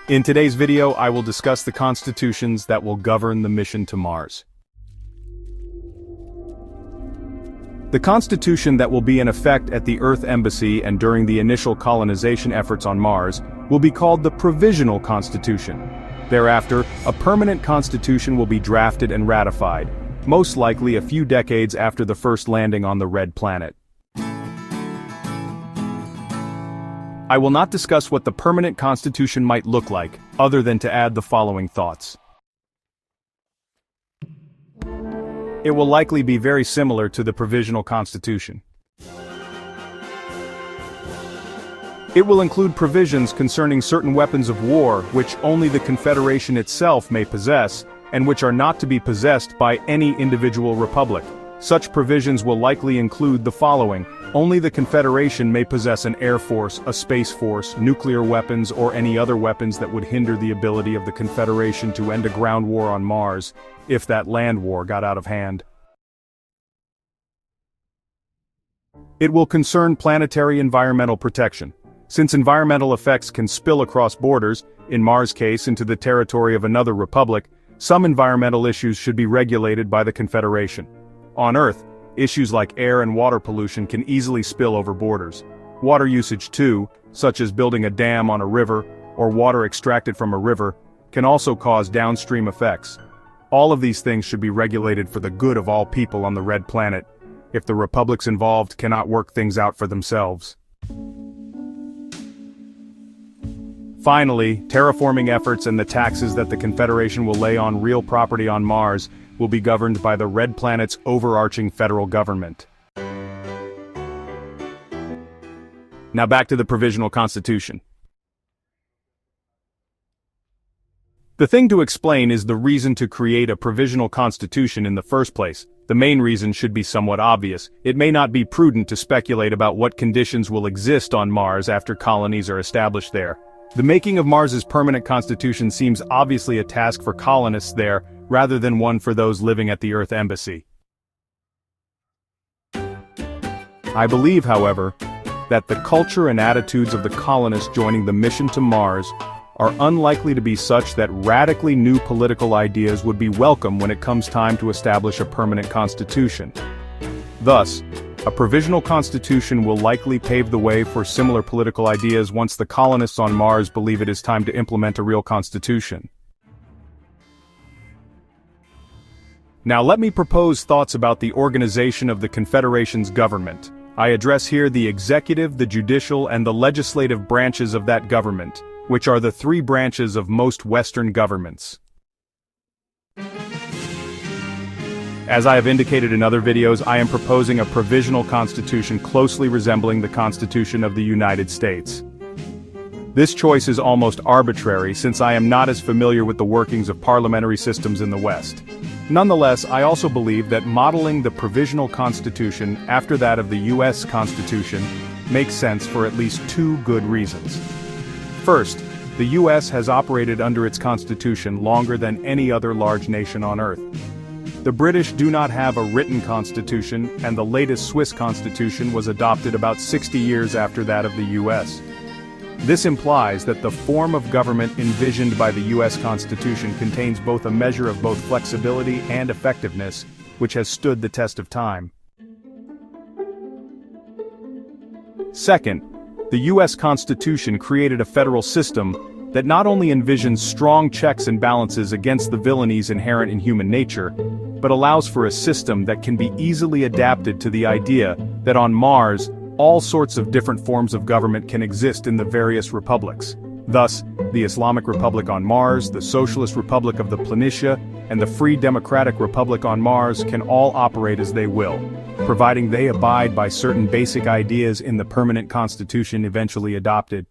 In today's video, I will discuss the constitutions that will govern the mission to Mars. The constitution that will be in effect at the Earth Embassy and during the initial colonization efforts on Mars will be called the Provisional Constitution. Thereafter, a permanent constitution will be drafted and ratified, most likely a few decades after the first landing on the Red Planet. I will not discuss what the permanent constitution might look like, other than to add the following thoughts. It will likely be very similar to the Provisional Constitution. It will include provisions concerning certain weapons of war which only the Confederation itself may possess, and which are not to be possessed by any individual republic. Such provisions will likely include the following: only the Confederation may possess an air force, a space force, nuclear weapons, or any other weapons that would hinder the ability of the Confederation to end a ground war on Mars, if that land war got out of hand. It will concern planetary environmental protection. Since environmental effects can spill across borders, in Mars' case into the territory of another republic, some environmental issues should be regulated by the Confederation. On Earth, issues like air and water pollution can easily spill over borders. Water usage too, such as building a dam on a river, or water extracted from a river, can also cause downstream effects. All of these things should be regulated for the good of all people on the Red Planet, if the republics involved cannot work things out for themselves. Finally, terraforming efforts and the taxes that the Confederation will lay on real property on Mars will be governed by the Red Planet's overarching federal government. Now back to the Provisional Constitution. The thing to explain is the reason to create a Provisional Constitution in the first place. The main reason should be somewhat obvious. It may not be prudent to speculate about what conditions will exist on Mars after colonies are established there. The making of Mars's permanent constitution seems obviously a task for colonists there, rather than one for those living at the Earth Embassy. I believe, however, that the culture and attitudes of the colonists joining the mission to Mars are unlikely to be such that radically new political ideas would be welcome when it comes time to establish a permanent constitution. Thus, a provisional constitution will likely pave the way for similar political ideas once the colonists on Mars believe it is time to implement a real constitution. Now let me propose thoughts about the organization of the Confederation's government. I address here the executive, the judicial, and the legislative branches of that government, which are the three branches of most Western governments. As I have indicated in other videos, I am proposing a provisional constitution closely resembling the Constitution of the United States. This choice is almost arbitrary since I am not as familiar with the workings of parliamentary systems in the West. Nonetheless, I also believe that modeling the Provisional Constitution after that of the U.S. Constitution makes sense for at least two good reasons. First, the U.S. has operated under its constitution longer than any other large nation on Earth. The British do not have a written constitution, and the latest Swiss constitution was adopted about 60 years after that of the U.S. This implies that the form of government envisioned by the U.S. Constitution contains both a measure of both flexibility and effectiveness, which has stood the test of time. Second, the U.S. Constitution created a federal system that not only envisions strong checks and balances against the villainies inherent in human nature, but allows for a system that can be easily adapted to the idea that on Mars, all sorts of different forms of government can exist in the various republics. Thus, the Islamic Republic on Mars, the Socialist Republic of the Planitia, and the Free Democratic Republic on Mars can all operate as they will, providing they abide by certain basic ideas in the permanent constitution eventually adopted.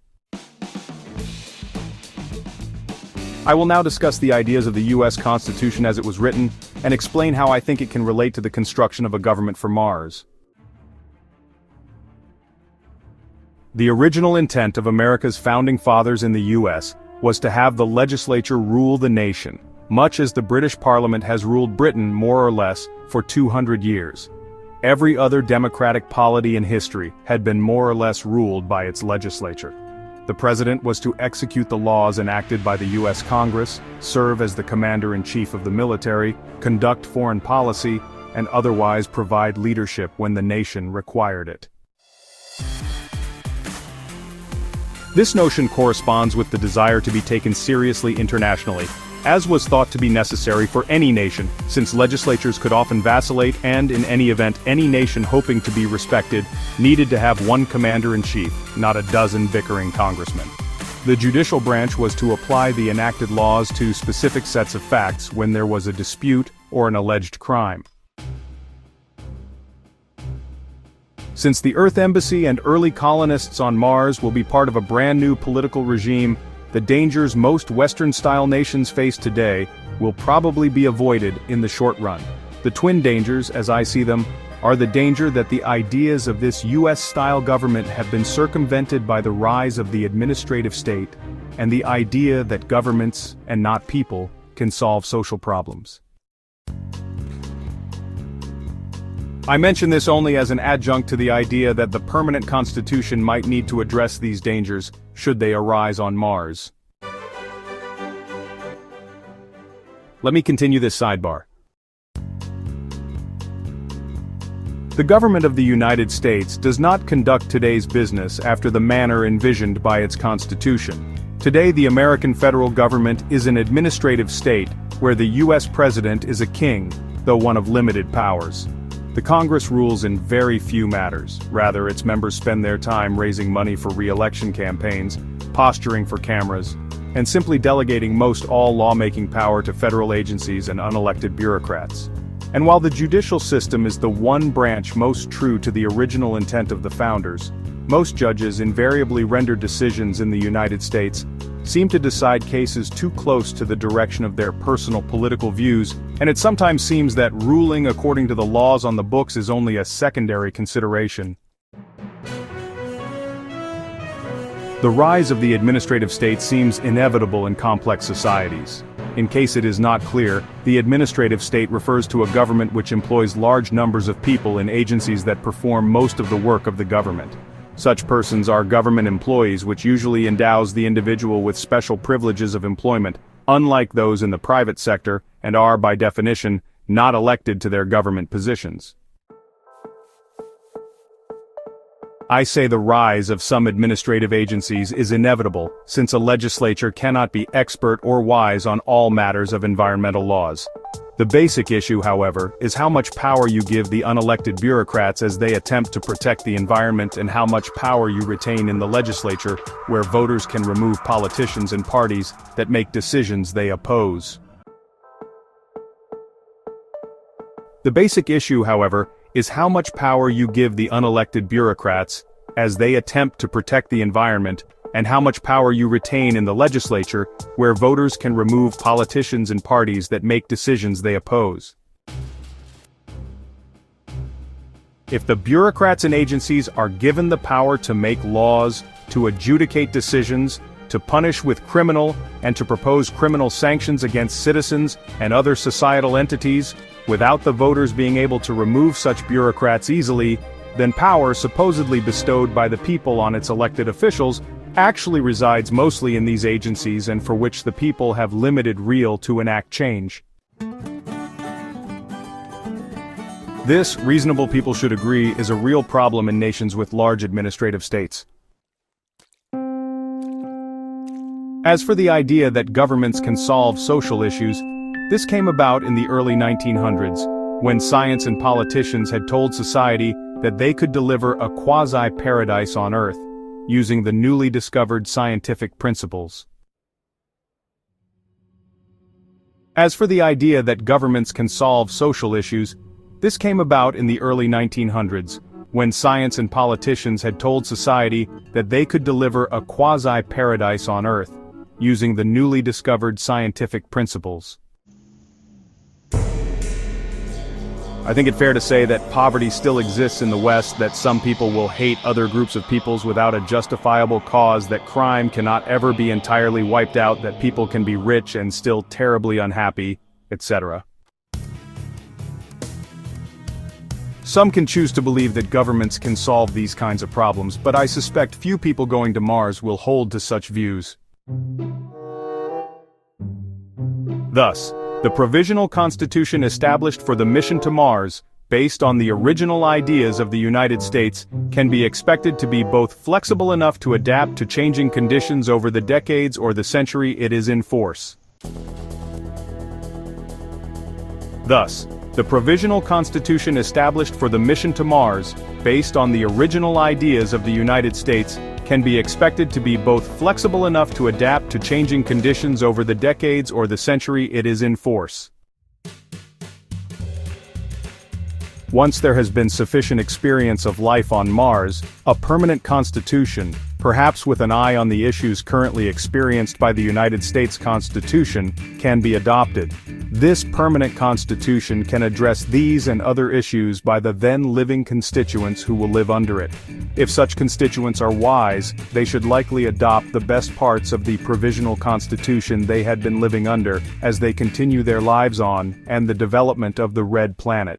I will now discuss the ideas of the U.S. Constitution as it was written, and explain how I think it can relate to the construction of a government for Mars. The original intent of America's founding fathers in the U.S. was to have the legislature rule the nation, much as the British Parliament has ruled Britain more or less for 200 years. Every other democratic polity in history had been more or less ruled by its legislature. The president was to execute the laws enacted by the U.S. Congress, serve as the commander-in-chief of the military, conduct foreign policy, and otherwise provide leadership when the nation required it. This notion corresponds with the desire to be taken seriously internationally, as was thought to be necessary for any nation, since legislatures could often vacillate and, in any event, any nation hoping to be respected needed to have one commander-in-chief, not a dozen bickering congressmen. The judicial branch was to apply the enacted laws to specific sets of facts when there was a dispute or an alleged crime. Since the Earth Embassy and early colonists on Mars will be part of a brand new political regime, the dangers most Western-style nations face today will probably be avoided in the short run. The twin dangers, as I see them, are the danger that the ideas of this US-style government have been circumvented by the rise of the administrative state, and the idea that governments, and not people, can solve social problems. I mention this only as an adjunct to the idea that the permanent constitution might need to address these dangers, should they arise on Mars. Let me continue this sidebar. The government of the United States does not conduct today's business after the manner envisioned by its Constitution. Today, the American federal government is an administrative state, where the U.S. president is a king, though one of limited powers. The Congress rules in very few matters. Rather, its members spend their time raising money for re-election campaigns, posturing for cameras, and simply delegating most all lawmaking power to federal agencies and unelected bureaucrats. And while the judicial system is the one branch most true to the original intent of the founders, most judges invariably render decisions in the United States seem to decide cases too close to the direction of their personal political views, and it sometimes seems that ruling according to the laws on the books is only a secondary consideration. The rise of the administrative state seems inevitable in complex societies. In case it is not clear, the administrative state refers to a government which employs large numbers of people in agencies that perform most of the work of the government. Such persons are government employees, which usually endows the individual with special privileges of employment, unlike those in the private sector, and are, by definition, not elected to their government positions. I say the rise of some administrative agencies is inevitable, since a legislature cannot be expert or wise on all matters of environmental laws. The basic issue, however, is how much power you give the unelected bureaucrats as they attempt to protect the environment, and how much power you retain in the legislature, where voters can remove politicians and parties that make decisions they oppose. The basic issue, however, is how much power you give the unelected bureaucrats as they attempt to protect the environment, and how much power you retain in the legislature, where voters can remove politicians and parties that make decisions they oppose. If the bureaucrats and agencies are given the power to make laws, to adjudicate decisions, to punish with criminal, and to propose criminal sanctions against citizens and other societal entities, without the voters being able to remove such bureaucrats easily, then power supposedly bestowed by the people on its elected officials actually resides mostly in these agencies, and for which the people have limited will to enact change. This, reasonable people should agree, is a real problem in nations with large administrative states. As for the idea that governments can solve social issues, this came about in the early 1900s, when science and politicians had told society that they could deliver a quasi-paradise on Earth, using the newly discovered scientific principles. As for the idea that governments can solve social issues, this came about in the early 1900s, when science and politicians had told society that they could deliver a quasi-paradise on Earth, using the newly discovered scientific principles. I think it fair to say that poverty still exists in the West, that some people will hate other groups of peoples without a justifiable cause, that crime cannot ever be entirely wiped out, that people can be rich and still terribly unhappy, etc. Some can choose to believe that governments can solve these kinds of problems, but I suspect few people going to Mars will hold to such views. Thus, the Provisional Constitution established for the mission to Mars, based on the original ideas of the United States, can be expected to be both flexible enough to adapt to changing conditions over the decades or the century it is in force. Thus, the Provisional Constitution established for the mission to Mars, based on the original ideas of the United States, can be expected to be both flexible enough to adapt to changing conditions over the decades or the century it is in force. Once there has been sufficient experience of life on Mars, a permanent constitution, perhaps with an eye on the issues currently experienced by the United States Constitution, can be adopted. This permanent constitution can address these and other issues by the then living constituents who will live under it. If such constituents are wise, they should likely adopt the best parts of the provisional constitution they had been living under as they continue their lives on and the development of the Red Planet.